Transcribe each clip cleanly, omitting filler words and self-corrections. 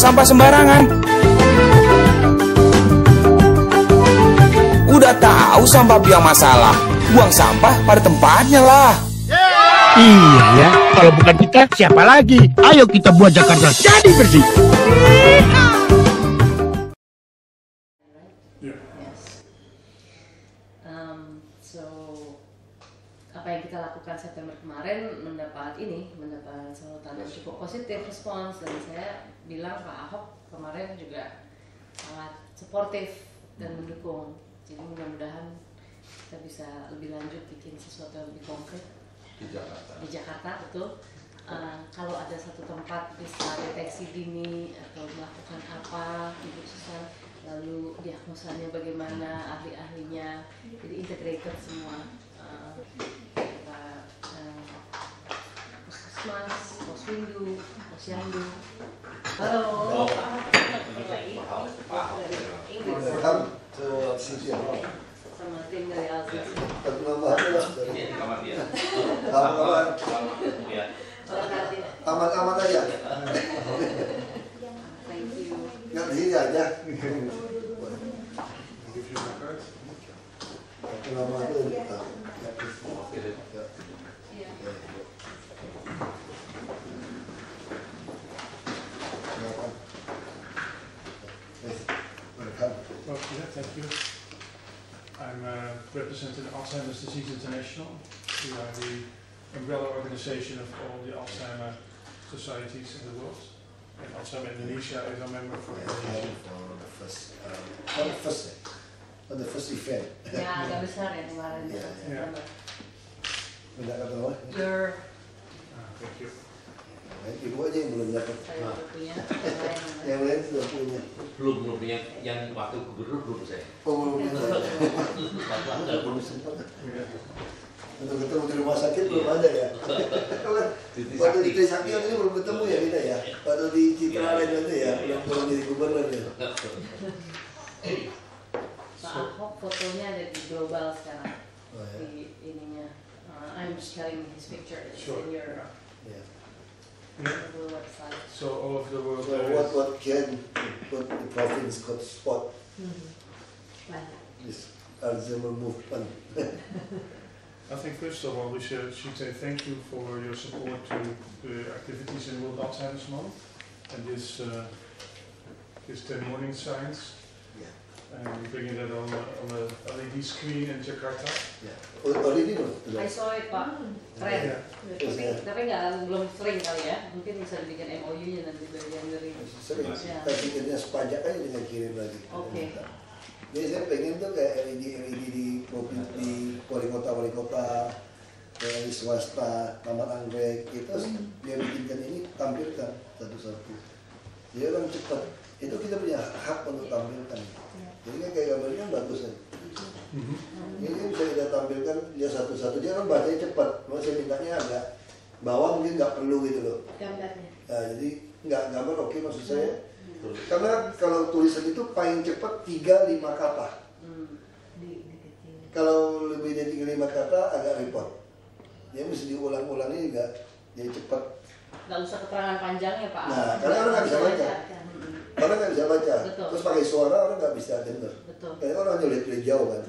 sampah sembarangan. Udah tahu sampah biang masalah, buang sampah pada tempatnya lah. Iya ya, kalau bukan kita siapa lagi? Ayo kita buat Jakarta jadi bersih. Apa yang kita lakukan September kemarin mendapat sambutan yang cukup positif respons, dan saya bilang Pak Ahok kemarin juga sangat suportif dan mendukung. Jadi mudah-mudahan kita bisa lebih lanjut bikin sesuatu yang lebih konkret di Jakarta betul. Kalau ada satu tempat bisa deteksi dini atau melakukan apa Ibu Susan, lalu diagnosanya bagaimana, ahli-ahlinya, jadi integrated semua. Puskesmas, Poswindu, Posyandu. Halo. Sama tim dari Alsis. Aman-aman aja. Thank you. Nggak di sini aja. Thank you. I'm representing Alzheimer's Disease International. We are the umbrella organization of all the Alzheimer societies in the world. And Alzheimer Indonesia is a member for Indonesia. The first event. Ya, agak besar ya kemarin. Tidak kata apa? Thank you. Ibu aja yang belum dapat. Saya udah punya. Yang lain sudah punya. Belum punya, yang waktu gubernur belum saya. Oh, belum punya. Belum sempat. Untuk ketemu di rumah sakit belum ada ya. Waktu di Trisakti ini belum ketemu ya kita ya. Waktu di Citralen itu ya, belum jadi gubernur ya. Pak Ahok fotonya ada di global sekarang. Di ininya. I'm sharing his picture in your website. So all of the world. So what can the province got spot this Alzheimer movement? I think first of all we should say thank you for your support to the activities in World Alzheimer's Month and this 10 morning science. And bringing that on a LED screen in Jakarta. LED I saw it Pak, keren. Tapi belum sering kali ya, mungkin bisa dibikin MOU-nya nanti bagian dari. Sering, kita bikinnya sepajak aja dengan kirim lagi. Oke. Jadi saya pengen tuh kayak LED di wali kota, dari swasta, taman anggrek, itu dia bikinkan ini tampilkan satu-satu. Dia kan cepat, itu kita punya hak untuk tampilkan. Jadi kan kayak gambarnya bagus kan. Ini bisa kita tampilkan dia satu-satu, dia kan bacanya cepat. Cuma saya mintanya agak bawah mungkin nggak perlu gitu loh. Gambarnya. Nah, jadi nggak gambar oke maksud saya. Karena kalau tulisan itu paling cepat 3-5 kata. Kalau lebih dari 3-5 kata agak repot. Dia mesti diulang-ulangi juga jadi cepat. Nggak usah keterangan panjang ya Pak. Nah, karena orang nggak bisa baca. Orang nggak bisa baca. Betul. Terus pakai suara orang nggak bisa dengar. Betul. Kayak orang lihat jauh kan.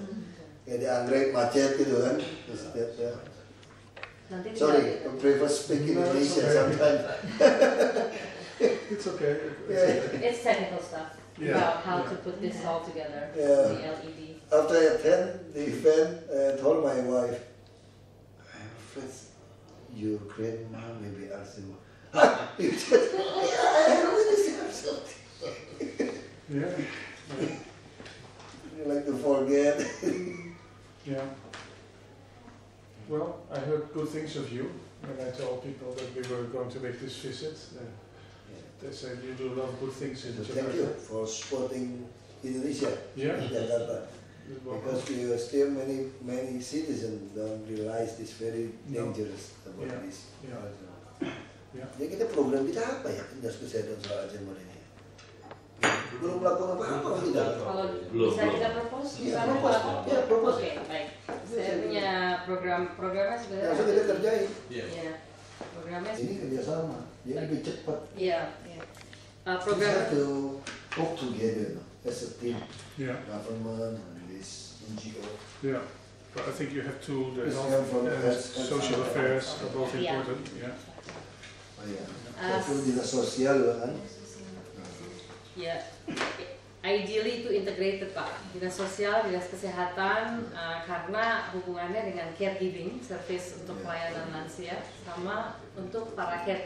Kayak di anggrek macet gitu kan. Terus ya. Sorry, I prefer speak Indonesia sometimes. It's okay. It's technical stuff about how to put this all together. Yeah. The LED. After I attend the event, I told my wife, I'm afraid your grandma may be Alzheimer. You just, I already said something. Yeah. You like to forget. Yeah. Well, I heard good things of you when I told people that we were going to make this visit. They said you do a lot of good things in Jakarta. Thank you for supporting Indonesia in Jakarta. Because we are still many citizens don't realize this very dangerous about this. Jadi kita program kita apa ya dinas kesehatan soal Alzheimer ini? Belum melakukan apa-apa kita. Kalau bisa kita propose, bisa propose. Ya, propose. Oke, baik. Saya punya programnya sebenarnya. Langsung kita kerjain. Iya. Programnya ini kerjasama, jadi lebih cepat. Iya. We program. have to work together as a team, Yeah, government and this NGO. yeah. But I think you have to, the It's health from and social affairs are both Yeah. important, yeah. Oh ya, Ah. itu dinas sosial juga kan. Ya, ideally itu integrated Pak, dinas sosial, dinas kesehatan, karena hubungannya dengan caregiving, service untuk pelayanan lansia, sama untuk para yang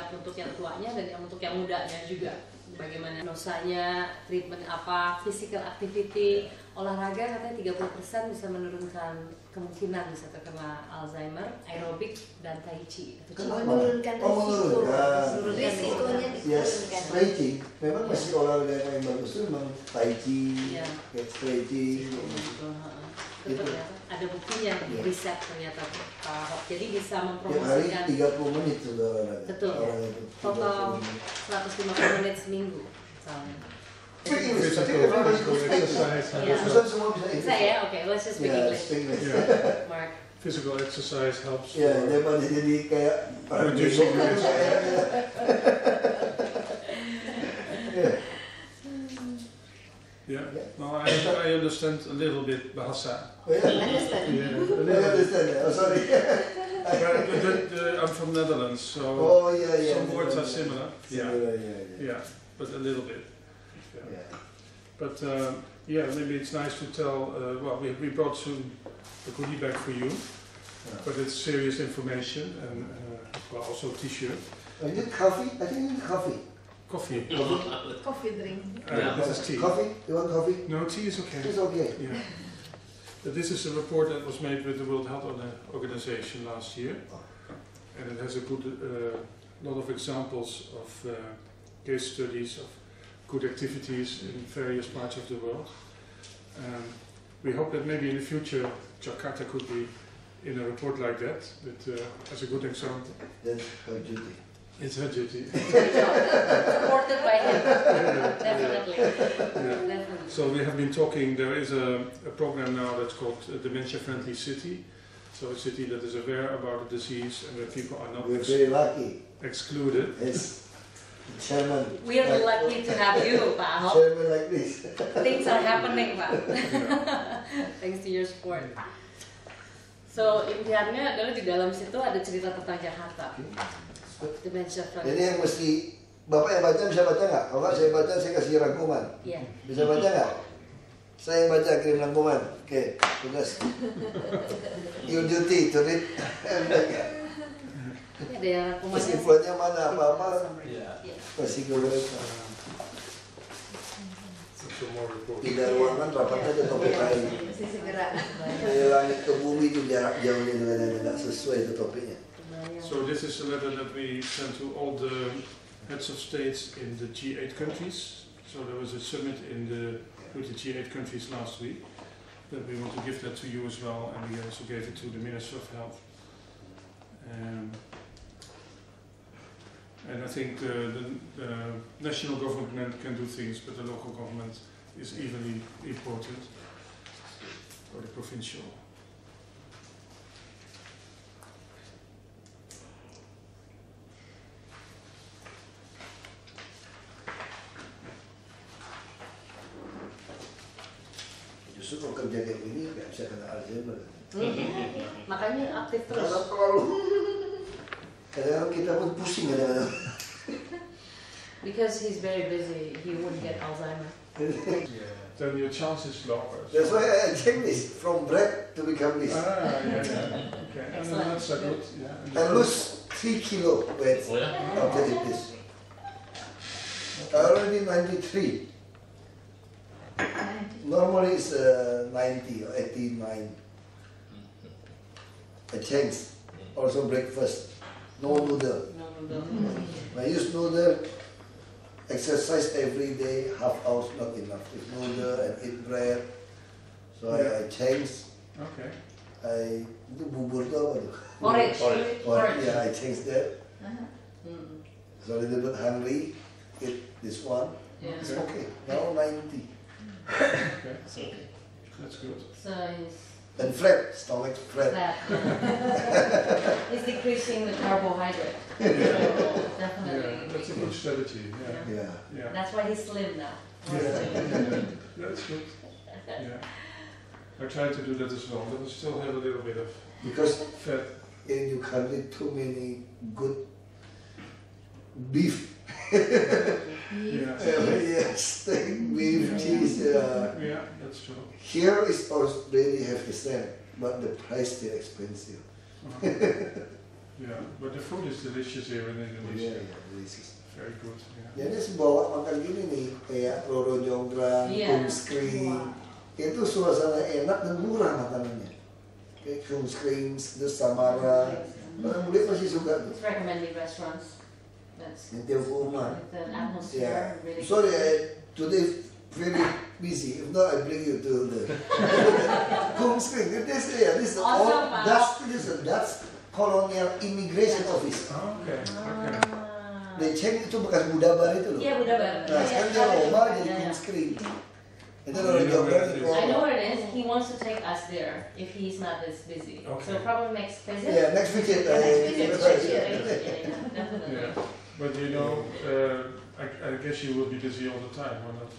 untuk yang tuanya dan yang untuk yang mudanya juga. Bagaimana dosanya, treatment apa, physical activity, olahraga katanya 30% bisa menurunkan kemungkinan bisa terkena Alzheimer, aerobik dan tai chi. Menurunkan resiko. Menurunkan. Risikonya Yes, diturunkan. stretching. Memang masih olahraga yang paling bagus itu memang tai chi, Iya. kayak stretching. Itu ternyata ada buktinya, Iya. riset ternyata Pak Ahok. Jadi bisa Tiap hari mempromosikan 30 menit sudah olahraga. Betul. Orang itu, total 30 menit. 150 menit seminggu misalnya. Physical exercise. Iya. Susah semua bisa Bisa English. ya? Oke, let's just speak Ya, English. speak English. Yeah. Mark. Physical exercise helps Ya, for daripada jadi kayak orang reducing bego. risk. Yeah, no, I understand a little bit Bahasa. Oh ya, Understand. Yeah, a I little bit. understand. Oh sorry. But I'm from Netherlands, so Oh yeah, yeah. some words are similar. Yeah, Similar, yeah. yeah, but a little bit. Yeah. Yeah. But yeah, maybe it's nice to tell. Well, we brought some a goodie bag for you, but it's serious information and well, also a T-shirt, Oh, you need coffee? I think you need coffee. coffee. Coffee drink. This is tea. Coffee? You want coffee? No, tea is okay. It's okay. Yeah. But this is a report that was made with the World Health Organization last year, and it has a good lot of examples of case studies of good activities in various parts of the world. We hope that maybe in the future Jakarta could be in a report like that, but as a good example. That's her duty. It's her duty. Supported by him. Definitely. Yeah. Definitely. So we have been talking, there is a program now that's called Dementia Friendly City. So a city that is aware about the disease and where people are not We're very lucky. excluded. Yes. Chairman. We are lucky to have you, Pak Ahok. Chairman like this. Things are happening, Pak. Yeah. Thanks to your support. So impiannya adalah di dalam situ ada cerita tentang Jakarta. Dementia Ini friendly. yang mesti Bapak yang baca bisa baca nggak? Kalau nggak saya baca saya kasih rangkuman. Iya. Bisa baca nggak? Saya yang baca kirim rangkuman. Oke, tugas. Your duty to read. Ini ada yang rangkumannya. Kesimpulannya mana apa-apa Yeah. Iya. pasti gue Some more reports. tidak ruangan rapat aja topik lain. Mesti segera. Dari langit ke bumi itu jarak jauhnya dengan tidak sesuai itu topiknya. So this is a letter that we sent to all the heads of states in the G8 countries. So there was a summit with the G8 countries last week. That we want to give that to you as well, and we also gave it to the Minister of Health. And I think the national government can do things, but the local government is evenly important, or the provincial. Justru kalau kerja kayak gini nggak bisa kena Alzheimer. Makanya aktif terus. Karena terlalu kadang-kadang kita pun pusing kadang-kadang. Because he's very busy, he wouldn't get Alzheimer. Then your chance is lower. That's why I check this from bread to become this. Yeah. Okay, and Excellent. that's a good. Yeah. I lose 3 kilo weight Oh, yeah? after eat this. I already 93. Normally it's 90 or 89. I changed. Also breakfast. No noodle. No. I use noodle. Exercise every day, half hour not enough. With noodle and eat bread. So I changed. Okay. Itu bubur itu apa tuh? Orange. Orange. Yeah, I changed that. Mm. So a little bit hungry. Eat this one. Yeah. It's okay. Now 90. Okay. That's good. So he's and flat, stomach flat. That it's decreasing the carbohydrate. So definitely. That's a good strategy. Yeah. Yeah. That's why he's slim now. That's good. Yeah. I try to do that as well, but I still have a little bit of Because fat. you can't eat too many good beef. Yeah. Steak, beef, cheese. Yeah, that's true. Here is already have the same, but the price still expensive. Yeah, but the food is delicious here in Indonesia. Delicious. Very good. Yeah. Jadi bawa makan gini nih, kayak roro jonggrang, kumskring, itu suasana enak dan murah makanannya. Kayak kumskring, terus samara, orang muda pasti suka tuh. It's recommended restaurants. That's Yang tiap rumah. with the atmosphere Yeah. really. Sorry, today very busy. If not, I bring you to the kumskring. This is Awesome, Pak. This is Dutch colonial immigration office. Oh, okay. Okay. They check itu bekas Buddha Bar itu loh. Iya, Buddha Bar. Nah, sekarang dia Roma jadi kumskring. Itu roro jonggrang di I know Roma. where it is. He wants to take us there if he's not this busy. Okay. So probably next visit. Yeah, next visit. Definitely. Yeah. But you know, I guess you will be busy all the time, or not?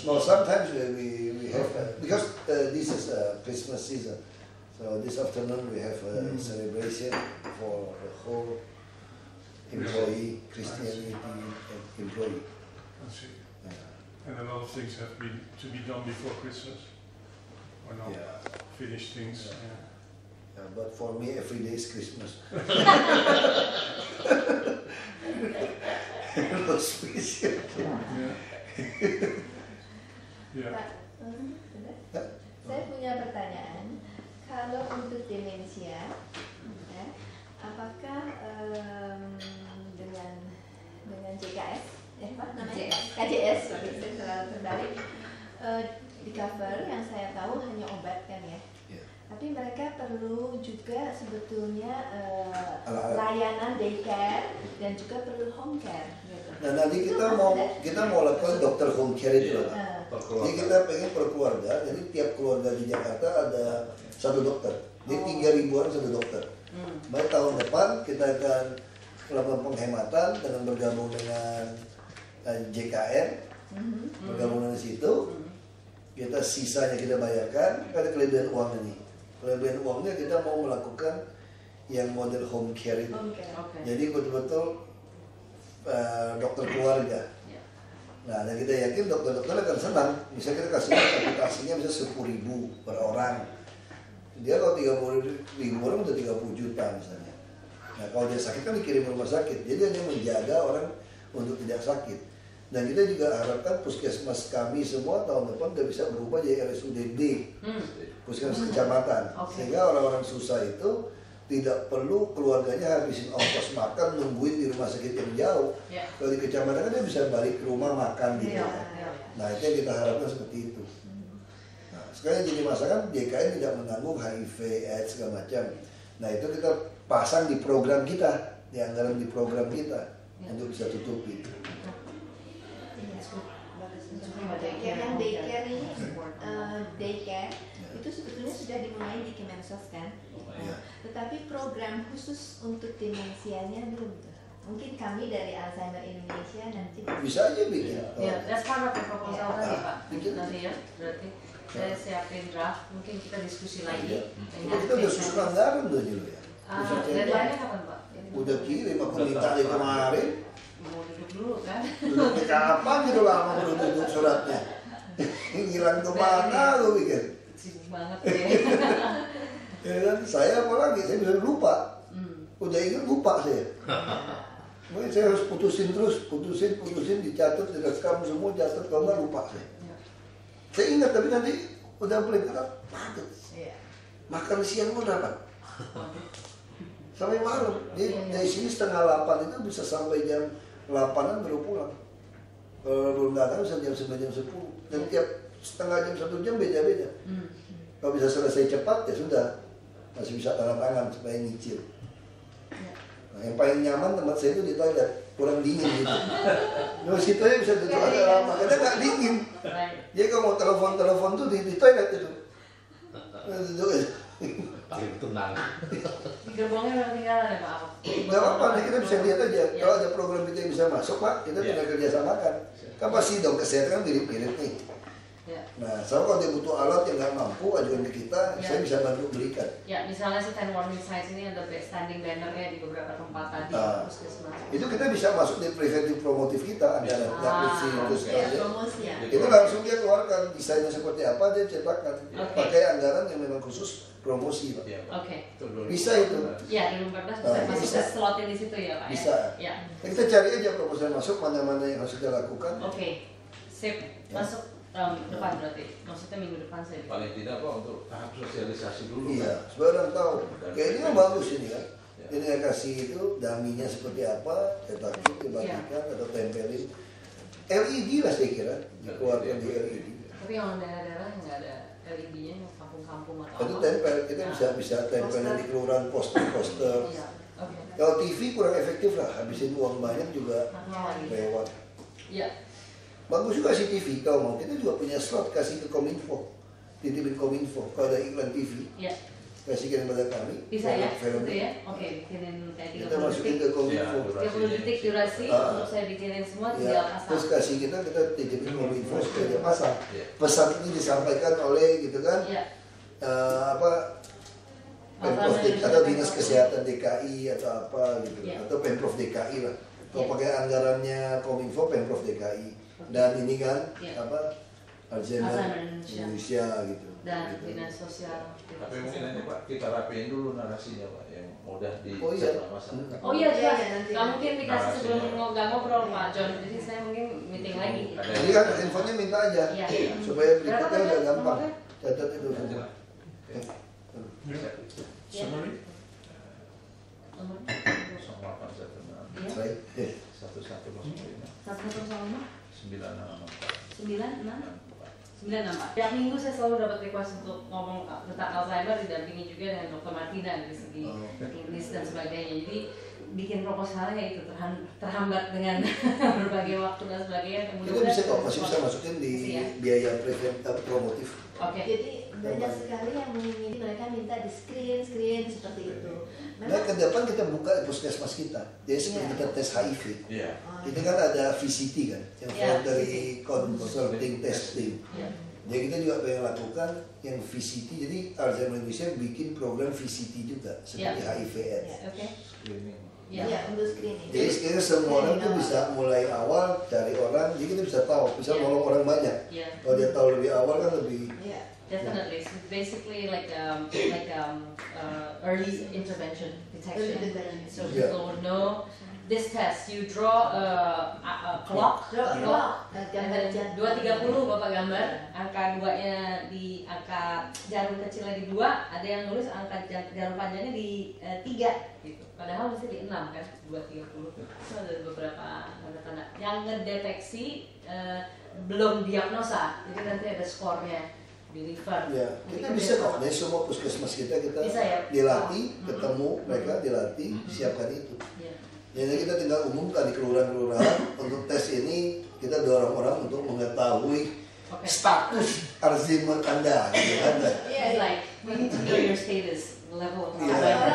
Well, sometimes we have because this is Christmas season, so this afternoon we have a celebration for the whole employee, Christianity employee. I see. And a lot of things have been to be done before Christmas, or not? Yeah. Finished things. Yeah. Yeah. But for me, every day is Christmas. No special. Yeah. Yeah. Pak, saya punya pertanyaan. Kalau untuk demensia, ya, apakah dengan JKS, ya Pak namanya? KJS, sorry, saya selalu terbalik. Di cover yang saya tahu hanya obat kan ya. Tapi mereka perlu juga sebetulnya layanan daycare dan juga perlu home care. Gitu. Nah nanti kita mau lakukan dokter home care itu loh. Jadi kita pengen per keluarga, jadi tiap keluarga di Jakarta ada satu dokter. Jadi 3.000-an satu dokter. Baik tahun depan kita akan melakukan penghematan dengan bergabung dengan JKN, bergabung dengan situ. Kita sisanya kita bayarkan, ada kelebihan uangnya nih. Kelebihan uangnya kita mau melakukan yang model home care itu. Okay. Jadi betul-betul dokter keluarga. Nah, dan kita yakin dokter-dokter akan senang. Misalnya kita kasih aplikasinya bisa 10.000 per orang. Dia kalau 30.000 orang udah 30 juta misalnya. Nah, kalau dia sakit kan dikirim ke rumah sakit. Jadi dia menjaga orang untuk tidak sakit. Dan kita juga harapkan puskesmas kami semua tahun depan udah bisa berubah jadi RSUD D, puskesmas kecamatan. Sehingga orang-orang susah itu tidak perlu keluarganya habisin ongkos makan nungguin di rumah sakit yang jauh. Kalau di kecamatan kan dia bisa balik ke rumah makan gitu. Nah itu yang kita harapkan seperti itu. Nah sekarang jadi masalah kan DKI tidak menanggung HIV, AIDS segala macam. Nah itu kita pasang di program kita, di anggaran di program kita untuk bisa tutupi. Yang daycare ini, daycare itu sebetulnya sudah dimulai di Kemensos kan. Tetapi program khusus untuk demensianya belum. Mungkin kami dari Alzheimer Indonesia nanti bisa aja bikin. Ya, that's part of the proposal tadi Pak. Bikin. Nanti ya, berarti saya siapin draft. Mungkin kita diskusi lagi. Kita udah susun anggaran tuh dulu ya. Deadline-nya kapan Pak? Udah kirim, aku minta dari kemarin. Mau duduk dulu kan? Duduknya kapan gitu lama baru duduk suratnya. Ngilang kemana lu pikir? Sibuk banget ya. Ya kan, saya apalagi, saya bisa lupa. Udah ingat lupa saya. Mungkin saya harus putusin terus, putusin, dicatat, direkam semua, catat, kalau nggak lupa saya. Saya ingat, tapi nanti udah mulai kata padat. Makan siang pun dapat. Sampai malam. Dari sini 7:30 itu bisa sampai jam 8-an baru pulang. Kalau belum datang bisa jam 9, jam 10. Dan tiap setengah jam, 1 jam beda-beda. Kalau bisa selesai cepat ya sudah. Masih bisa tanda tangan supaya nyicil. Nah, yang paling nyaman tempat saya itu di toilet. Kurang dingin gitu. Nah, situ aja bisa duduk agak lama. Karena nggak dingin. Jadi kalau mau telepon tuh di toilet itu. Paling tenang. Di gerbongnya udah ketinggalan ya Pak Ahok? Gak apa-apa, nanti kita bisa lihat aja. Ya. Kalau ada program kita yang bisa masuk, Pak, kita tinggal kerjasamakan. Kan pasti dong kesehatan kan mirip-mirip nih. Ya. Nah, sama kalau dia butuh alat yang nggak mampu, ajukan ke kita, Ya. saya bisa bantu belikan. Ya, misalnya si 10 warning signs ini ada standing bannernya di beberapa tempat tadi, puskesmas. Itu kita bisa masuk di preventif promotif kita, ada Yakusi, terus Ya, promosi ya. itu langsung dia keluarkan desainnya seperti apa, dia cetakkan. Pakai anggaran yang memang khusus promosi, Pak. Oke. Bisa itu. Ya, 2014 bisa masuk bisa. ke slotin di situ ya Pak? Bisa. Ya. Kita cari aja proposal masuk, mana-mana yang harus kita lakukan. Oke. Sip. Masuk depan berarti. Maksudnya minggu depan saya. Paling tidak Pak untuk tahap sosialisasi dulu. Iya, supaya orang tahu. Kayak ini kan bagus ini kan. Ini yang kasih itu daminya seperti apa, cetakin, dibagikan atau tempelin. LED lah saya kira, dikeluarkan di LED. Tapi yang daerah-daerah yang nggak ada LED-nya, yang kampung-kampung atau Itu apa? tempel, kita bisa tempelin di kelurahan poster-poster. Iya. Oke. Kalau TV kurang efektif lah, habisin uang banyak juga lewat. Iya. Bagus juga sih TV, kalau mau kita juga punya slot kasih ke Kominfo, titipin Kominfo. Kalau ada iklan TV, Iya. kasihkan kepada kami. Bisa ya? Film. Gitu ya? Oke, bikinin kayak Kita 30 masukin detik. ke Kominfo. 30 detik durasi untuk saya bikinin semua tinggal Ya, pasang. terus kasih kita titipin Kominfo supaya dia pasang. Iya. Pesan ini disampaikan oleh gitu kan, Iya. Pemprov DKI atau Dinas Kesehatan DKI atau apa gitu, Iya. atau Pemprov DKI lah. Kalau Iya. pakai anggarannya Kominfo, Pemprov DKI. Dan ini kan Iya. Alzheimer Alzheimer Indonesia gitu. Dan Gitu. Dinas Sosial. Tapi mungkin nanti Pak kita rapiin dulu narasinya Pak yang mudah Oh, iya. dicerna masyarakat. Oh iya, Iya, jelas. nanti. Nggak mungkin dikasih sebelum Narasinya. nggak ngobrol Pak John. Jadi saya mungkin meeting lagi. Ada Jadi kan handphonenya minta aja Iya. supaya Berapa berikutnya tadi udah gampang. nomornya? Catat itu. Nanti, semua. Pak. Yeah. Summary? Nomor 0816 iya. Baik. 1105 110 964 964. Tiap minggu saya selalu dapat request untuk ngomong tentang Alzheimer, didampingi juga dengan Dr. Martina dari segi Inggris dan sebagainya. Jadi bikin proposalnya itu terhambat dengan berbagai waktu dan sebagainya. Itu bisa kok, masih bisa masukin di Iya. biaya preventif promotif. Oke. Jadi banyak sekali yang mengingini, mereka minta di screen seperti itu. Nah, ke depan kita buka puskesmas kita. Jadi seperti Iya. kita tes HIV. Iya. Kita kan ada VCT kan, yang Iya, dari consulting testing. Iya. Jadi kita juga pengen lakukan yang VCT. Jadi Alzheimer Indonesia bikin program VCT juga seperti Iya. HIV/AIDS. Oke. Screening. Iya. Iya, untuk screening. Jadi sekarang semua orang tuh bisa mulai awal cari orang, jadi kita bisa tahu, bisa Iya. nolong orang banyak. Iya. Kalau dia tahu lebih awal kan lebih. Iya. Definitely. So it's basically like early intervention detection. Early intervention. So Yeah. people would know this test. You draw a clock. Draw a clock. Gambar Dan jadwal. 230 Bapak gambar, angka 2-nya di angka jarum kecilnya di 2, ada yang nulis angka jarum panjangnya di 3 gitu. Padahal mesti di 6 kan, 230. Itu ada beberapa tanda-tanda yang ngedeteksi belum diagnosa. Jadi nanti ada skornya di refer. Ya, kita bisa kok. Dari semua puskesmas kita Bisa ya? dilatih, ketemu mereka dilatih, siapkan itu. Iya. Jadi kita tinggal umumkan di kelurahan-kelurahan untuk tes ini, kita dorong orang untuk mengetahui Oke. status Alzheimer Anda, gitu kan? Iya, It's like we need to know your status, level of Iya. Alzheimer.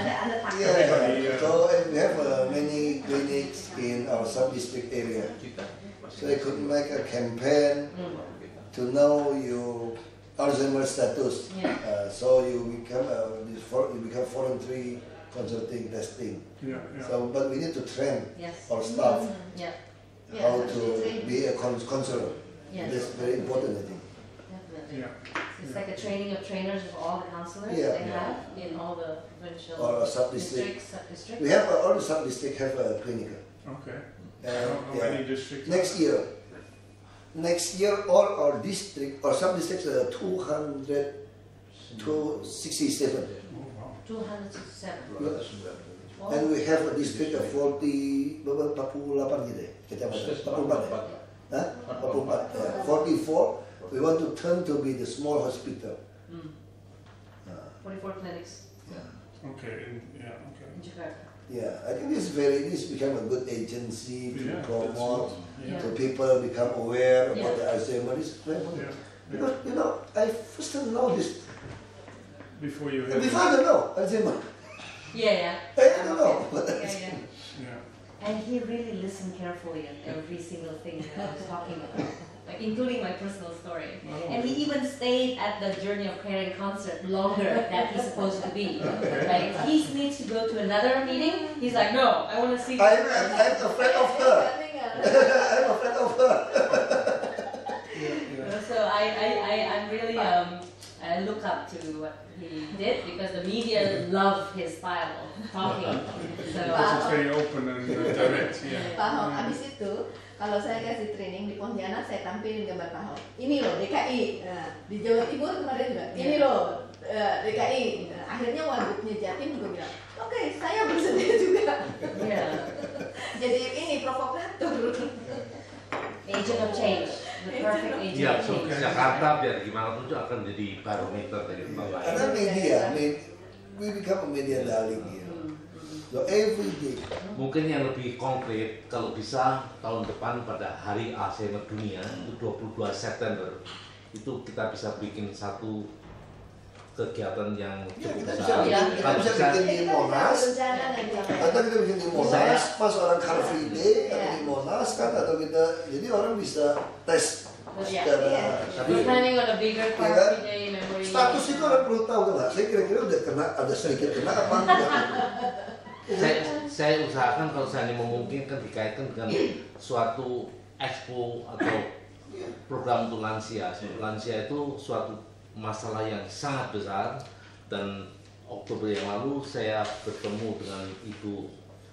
Ada takut. Yeah, so we have many clinics in our sub-district area. Kita So they could make a campaign to know your Alzheimer status. Yeah. So you become voluntary consulting testing. Yeah, yeah. So, but we need to train Yes. our staff Yeah, Yeah, how harus to di-train. be a counselor. Yes. That's very important, I think. definitely. Yeah. It's like a training of trainers of all the counselors Yeah. they have in all the provincial Or a sub-district. districts, sub-districts. We have all the sub-district have a clinic. Okay. Uh, How yeah. many districts? Next year, all our district or sub-districts are 267. Oh, wow. 267. Wow. And we have a district of 48 gitu ya, kecamatan. 44 ya? Hah? 44. Ya. 44, we want to turn to be the small hospital. Mm. 44 clinics Okay, yeah, okay. in Jakarta. Yeah, I think this become a good agency to Yeah, promote, Yeah. so people become aware about Yeah. the Alzheimer. This is very important. Yeah. Because, I first time know this before you had Before I don't know, Alzheimer. Yeah. I don't know. Yeah. yeah. And he really listened carefully at every single thing that I was talking about, like including my personal story. And he even stayed at the Journey of Caring concert longer than he's supposed to be. Like if he needs to go to another meeting, he's like, no, I want to see. I'm afraid of her. I'm afraid of her. So I'm really I look up to what he did because the media love his style of talking. So Because it's very open and direct. Yeah. Pak Ahok, abis itu kalau saya kasih training di Pontianak, saya tampilin gambar Pak Ahok. Ini loh DKI. Nah, di Jawa Timur kemarin juga. Ini loh DKI. Nah, akhirnya wagubnya Jatim juga bilang, oke, saya bersedia juga. yeah, Jadi ini provokator. agent of change, the perfect agent Iya, of change. Jakarta biar gimana pun itu akan jadi barometer dari tempat lain. Karena media, we become a media darling here. So every day. Mungkin yang lebih konkret, kalau bisa tahun depan pada Hari Alzheimer Dunia itu 22 September itu kita bisa bikin satu kegiatan yang Ya, cukup kita besar. bisa bikin di Monas, atau kita bikin di Monas pas orang Car Free Day atau di Monas kan, atau kita jadi orang bisa tes Yeah. secara We're planning on a bigger Ya kan? Car Free Day memory. status itu orang perlu tahu kan nggak? Saya kira-kira udah kena, ada sedikit kena apa enggak? Saya usahakan kalau saya memungkinkan dikaitkan dengan suatu expo atau program untuk lansia. Lansia itu suatu masalah yang sangat besar, dan Oktober yang lalu saya bertemu dengan Ibu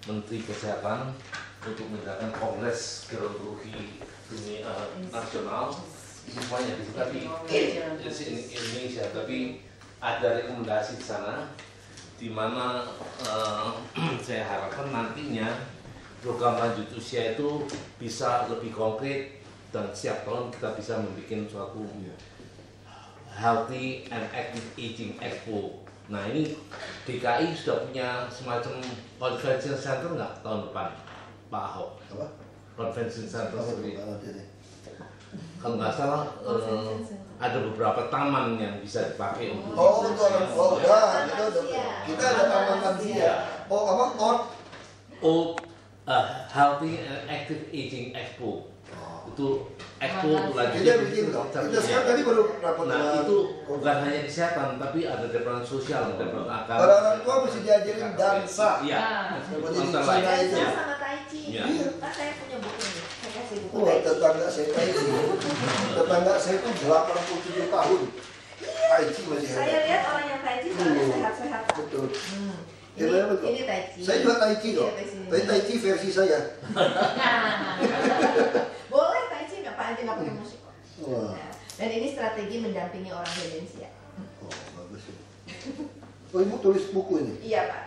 Menteri Kesehatan untuk mengadakan Kongres Gerontologi Dunia Nasional. Semuanya di Indonesia, tapi ada rekomendasi di sana, di mana saya harapkan nantinya program lanjut usia itu bisa lebih konkret dan setiap tahun kita bisa membuat suatu Healthy and Active Aging Expo. Nah ini DKI sudah punya semacam convention center nggak tahun depan, Pak Ahok? Apa? Convention center Apa sendiri. ini? Kalau nggak salah ada beberapa taman yang bisa dipakai untuk Oh, untuk orang tua, kita ada taman lansia. Oh, apa? Old Healthy and Active Aging Expo. Itu expo untuk lanjut. Kita bikin dong. Kita sekarang tadi baru rapat. Nah itu bukan hanya kesehatan, tapi ada departemen sosial, departemen agama. Orang tua mesti diajarin dansa. Iya. Seperti di Antara Cina lain. itu. Ya. Sama Tai Chi. Iya. Pak, saya punya buku ini. Saya kasih buku Wah, Tai Chi. tetangga saya Tai Chi. Tetangga saya itu 87 tahun. Tai Chi masih Saya hebat. lihat orang yang Tai Chi soalnya sehat-sehat, Pak. Betul. Ini, Gimana betul? ini Tai Chi. Saya juga Tai Chi kok. Iya, Tai Chi. Tapi Tai Chi versi saya. Boleh Tai Chi nggak Pak, aja nggak pakai musik kok. Wah. Nah, dan ini strategi mendampingi orang demensia. Oh, bagus ya. Oh, ibu tulis buku ini. Iya Pak.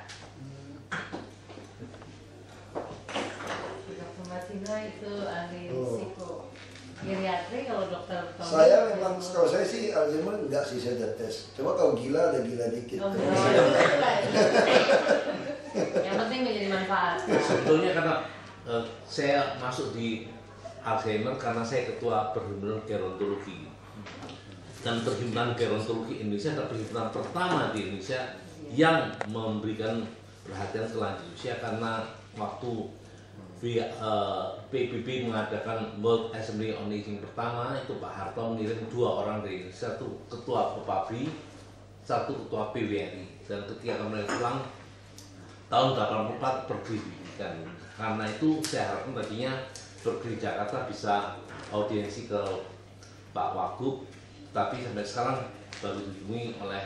Dr. Martina itu ahli psikogeriatri, kalau dokter Tommy Saya memang, kalau saya sih Alzheimer enggak sih, saya udah tes. Cuma kalau gila ada gila dikit. Oh, yang penting menjadi manfaat. Sebetulnya karena saya masuk di Alzheimer karena saya ketua perhimpunan gerontologi, dan perhimpunan gerontologi Indonesia adalah perhimpunan pertama di Indonesia yang memberikan perhatian ke lanjut usia, karena waktu PBB mengadakan World Assembly on Aging pertama itu Pak Harto mengirim 2 orang dari Indonesia, satu ketua PPABI, satu ketua PWRI, dan ketika kemarin pulang tahun 84 pergi kan. Karena itu saya harapkan tadinya pergi Jakarta bisa audiensi ke Pak Wagub, tapi sampai sekarang baru ditemui oleh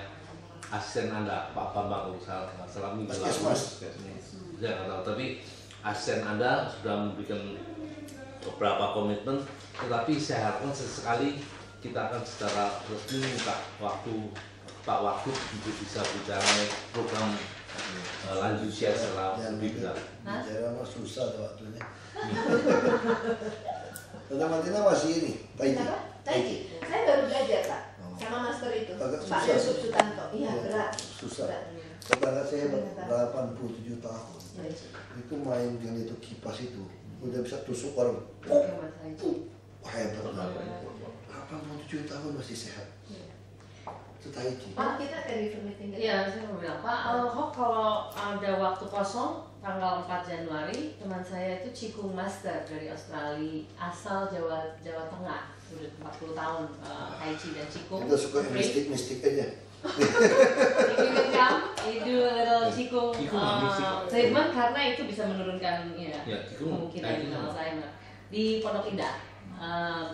asisten Anda, Pak Bambang, kalau salah minggu lalu. Saya nggak tahu, tapi asisten Anda sudah memberikan beberapa komitmen, tetapi saya harapkan sesekali kita akan secara resmi minta waktu Pak Wagub untuk bisa bicara program lanjut usia secara lebih besar. Bicara mah susah tuh waktunya. Tentang Martina masih ini, Tai Chi. Kenapa? Tai Chi. Saya baru belajar Pak. Sama master itu. Agak Pak susah. Yusuf Sutanto. Iya berat. Susah. Berat. Tetangga saya 87 tahun. Tai Chi. Itu main yang itu kipas itu, udah bisa tusuk orang. Hebat banget. 87 tahun masih sehat. to Tai Chi. Oh, kita ada river meeting gitu. Iya, saya mau bilang, Pak, Hok kalau ada waktu kosong tanggal 4 Januari, teman saya itu Qigong Master dari Australia, asal Jawa Tengah, sudah 40 tahun Tai Chi dan Qigong. Kita suka yang mistik-mistik aja. If you can come, you do a little Qigong Qigong treatment karena itu bisa menurunkan Qigong, kemungkinan Alzheimer. Di Pondok Indah,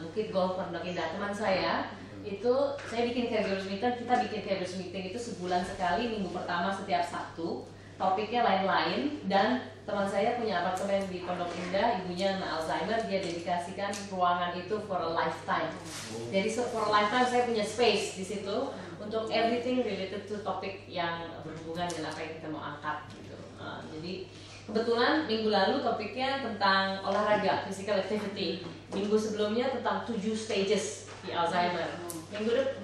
Bukit Golf Pondok Indah, teman saya itu saya bikin caregivers meeting, kita bikin caregivers meeting itu sebulan sekali, minggu pertama setiap Sabtu, topiknya lain-lain, dan teman saya punya apartemen di Pondok Indah, ibunya kena Alzheimer, dia dedikasikan ruangan itu for a lifetime. Jadi for a lifetime saya punya space di situ untuk everything related to topik yang berhubungan dengan apa yang kita mau angkat gitu. Jadi kebetulan minggu lalu topiknya tentang olahraga, physical activity. Minggu sebelumnya tentang 7 stages di Alzheimer.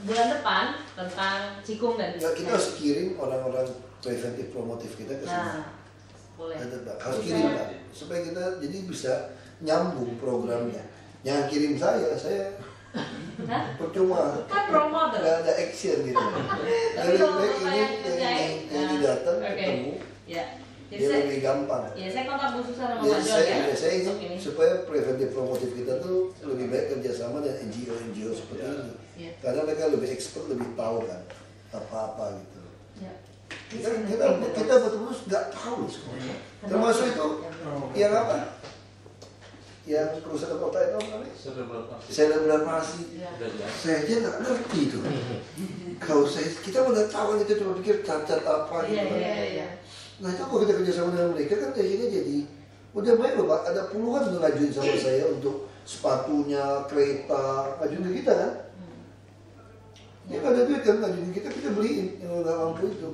Bulan depan tentang Qigong dan Ya, kita harus kirim orang-orang preventif promotif kita ke sini. Nah, boleh. Harus kirim Pak, supaya kita jadi bisa nyambung programnya. Jangan kirim saya percuma. Kan role model. Nggak ada action gitu. Tapi kalau Lebih baik Bapak yang kerjain, ini datang oke. ketemu, Ya. Jadi dia saya, lebih gampang. ya saya kontak Bu Susan sama Ya, Pak John ya. saya ingin Untuk ini. supaya preventif promotif kita tuh lebih baik kerjasama dengan NGO seperti ini. Ya. Karena mereka lebih expert, lebih tahu kan apa-apa gitu. Ya. Kita betul-betul nggak tahu semuanya. Termasuk itu yang apa? Yang kerusakan otak itu apa namanya? Cerebral palsy. Ya. Saya aja nggak ngerti itu. Kalau kita udah tahu itu cuma pikir cacat apa gitu. Iya. Nah itu kalau kita kerjasama dengan mereka kan akhirnya jadi udah baik loh Pak. Ada puluhan yang ngajuin sama saya untuk sepatunya, kereta, ngajuin ke kita kan. Dia nggak ada duit kan, ngajuin kita beliin yang nggak mampu itu.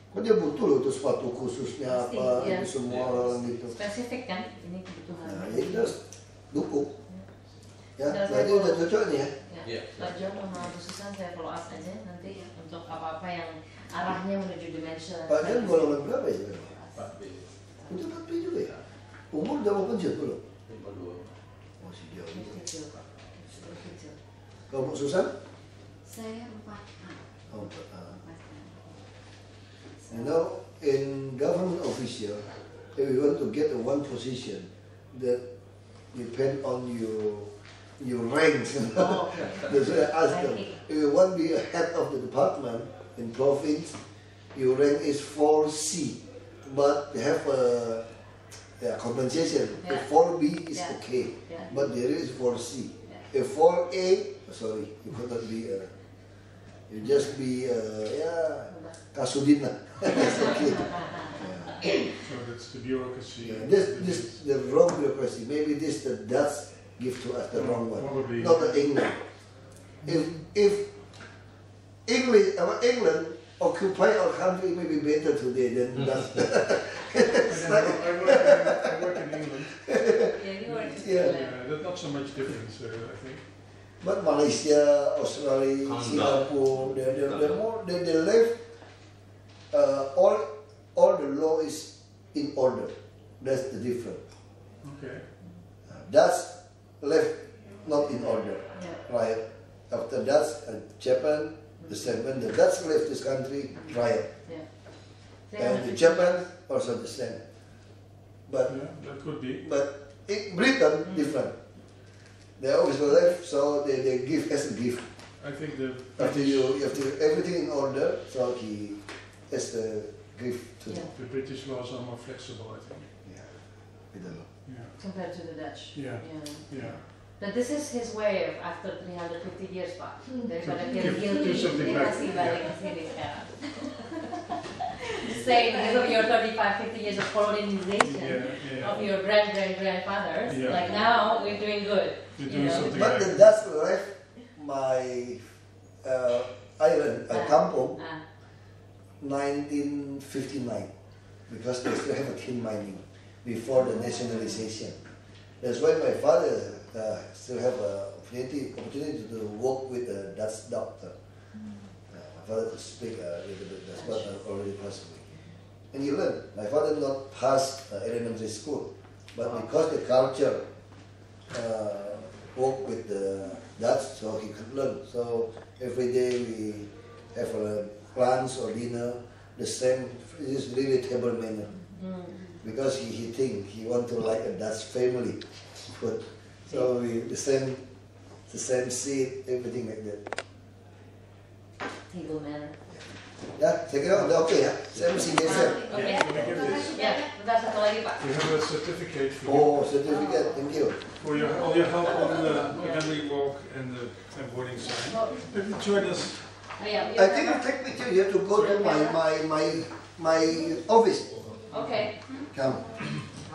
Kan dia butuh loh tuh sepatu khususnya Pasti, apa, iya. itu semua orang gitu. Spesifik kan, ini kebutuhan. Nah ya kita harus dukung. Ya, Sudah saya berarti udah follow. cocok nih ya. Ya. Pak John sama Bu Susan saya follow up aja nanti untuk apa-apa yang arahnya menuju dementia. Pak Jan golongan berapa ya sebenarnya? 4B. Itu 4B juga ya? Umur udah mau pensiun belum? 52. Masih jauh juga. Kecil, Pak. Super kecil. Kalau Bu Susan? Saya 4. Oh, 4A. You know, in government official, if you want to get one position that depend on your ranks, you know. Oh, okay. That's why I asked them. Ranking. If you want to be a head of the department in province, your rank is 4C, but they have a compensation. Yeah. If 4B is Yeah. okay, Yeah. but there is 4C. Yeah. If 4A, sorry, you cannot be you just be Kasudin lah. That's okay. So that's the bureaucracy. Yeah, this the wrong bureaucracy. Maybe this the Dutch give to us the wrong one, Probably. not the England. If England occupy our country, maybe better today than Dutch. I work in England. Yeah, you were Yeah. There's not so much difference, I think. But Malaysia, Australia, Singapore, they left all the law is in order. That's the difference. Okay. Dutch left not in order, Yeah. right? After Dutch, Japan, the same. When the Dutch left this country, riot. Yeah. And the Japan also the same. But Yeah, that could be. Britain different. They always left, so they give as a gift. I think the After you have to everything in order, so he as the gift to Yeah. the British laws are more flexible, I think. Yeah. I don't know. Yeah. Compared to the Dutch. Yeah. Yeah. But this is his way of after 350 years, Pak. Daripada dia Give guilty, something dia back. kasih balik ke sini sekarang. Say because of your 50 years of colonization Yeah. of your grandfathers, Yeah. like now we're doing good. You're you doing know? something But right. the Dutch left my island, Kampung, 1959, because they still have a tin mining before the nationalization. That's why my father still have a opportunity to work with a Dutch doctor. My father could speak a little bit Dutch, but already passed away. And you learn. My father not passed elementary school, but because the culture work with the Dutch, so he could learn. So every day we have a lunch or dinner, the same. It is really table manner because he think he want to like a Dutch family food. So the same seat, everything like that. Table manner. Ya, saya kira udah oke ya. Saya mesti geser. Oke. Yeah, can we give this? Ya, bentar satu lagi Pak. We have a certificate for you. Oh, certificate, thank you. For all your help on the Henry Walk and the boarding sign. Have you joined us? Oh ya, I think you take picture. You have to go to my office. Oke. Come.